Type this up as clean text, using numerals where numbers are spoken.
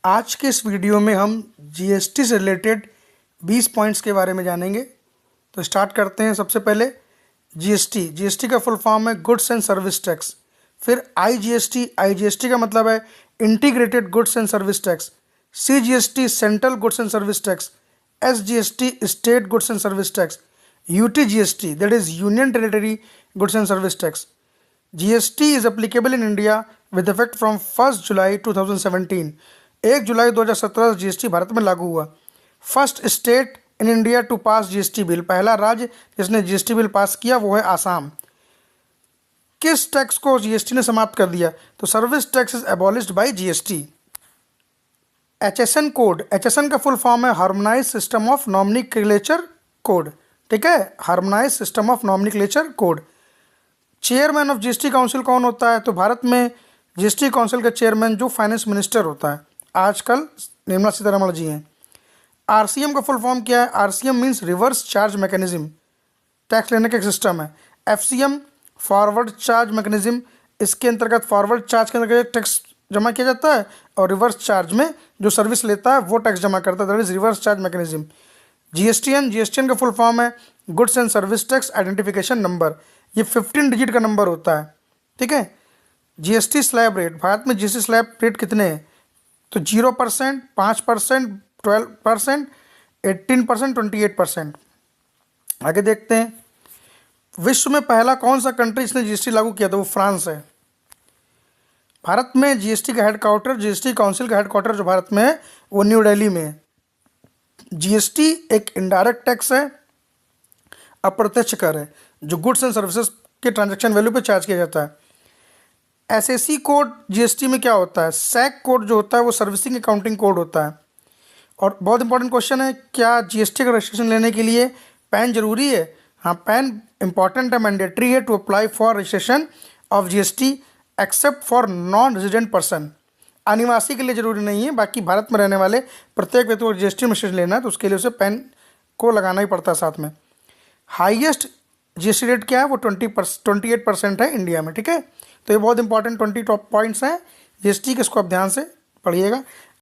आज के इस वीडियो में हम जीएसटी से रिलेटेड 20 पॉइंट्स के बारे में जानेंगे। तो स्टार्ट करते हैं। सबसे पहले जीएसटी का फुल फॉर्म है गुड्स एंड सर्विस टैक्स। फिर आईजीएसटी का मतलब है integrated goods and service tax. CGST central goods and service tax. SGST state goods and service tax. UTGST that is union territory goods and service tax. GST is applicable in India with effect from 1st July 2017। 1 जुलाई 2017 GST Bharat में लागू हुआ। First state in India to pass GST bill, पहला राज्य जिसने GST bill pass किया वो है आसाम। किस टैक्स को GST ने समाप्त कर दिया? तो service tax is abolished by GST। HSN code, HSN का फुल फॉर्म है harmonise system of nomenclature code. ठीक है, harmonise system of nomenclature code. Chairman of GST council कौन होता है? तो भारत में जीएसटी काउंसिल का चेयरमैन जो फाइनेंस मिनिस्टर होता है आजकल निर्मला सीतारमण जी हैं। आरसीएम का फुल फॉर्म क्या है? RCM means reverse charge mechanism, tax लेने का एक सिस्टम है। एफसीएम फॉरवर्ड चार्ज मैकेनिज्म, इसके अंतर्गत फॉरवर्ड चार्ज के अंतर्गत टैक्स जमा किया जाता है और रिवर्स चार्ज में जो सर्विस लेता है वो टैक्स जमा करता है, that is reverse charge mechanism. GSTN का फुल फॉर्म है goods and service tax identification number. ये 15 डिजिट का नंबर होता है। ठीक है। जीएसटी स्लैब रेट, भारत में जीएसटी स्लैब रेट कितने हैं? तो 0%, 5%, 12%, 18%, 28%। आगे देखते हैं। विश्व में पहला कौन सा कंट्री इसने जीएसटी लागू किया था? वो फ्रांस है। भारत में जीएसटी का हेडक्वार्टर, जीएसटी काउंसिल का हेडक्वार्टर जो भारत में है वो न्यू दिल्ली में है। जीएसटी एक इनडायरेक्ट टैक्स है, अप्रत्यक्ष कर है जो गुड्स एंड सर्विसेज के ट्रांजैक्शन वैल्यू पे चार्ज किया जाता है। एसएसी कोड जीएसटी में क्या होता है? सैक कोड जो होता है वो सर्विसिंग अकाउंटिंग कोड होता है। और बहुत इंपॉर्टेंट क्वेश्चन है, क्या जीएसटी का रजिस्ट्रेशन लेने के लिए पैन जरूरी है? हाँ, पैन इंपॉर्टेंट है, मैंडेटरी है to apply for registration of GST except for non resident person. अनिवासी के लिए जरूरी नहीं है, बाकी भारत में रहने वाले प्रत्येक व्यक्ति को जीएसटी में रजिस्ट्रेशन लेना है तो उसके लिए उसे पैन को लगाना ही पड़ता है साथ में। हाईएस्ट जीएसटी रेट क्या है? वो 28% है इंडिया में। ठीक है, तो ये बहुत इंपॉर्टेंट 20 टॉप पॉइंट्स हैं जीएसटी के, इसको आप ध्यान से पढ़िएगा।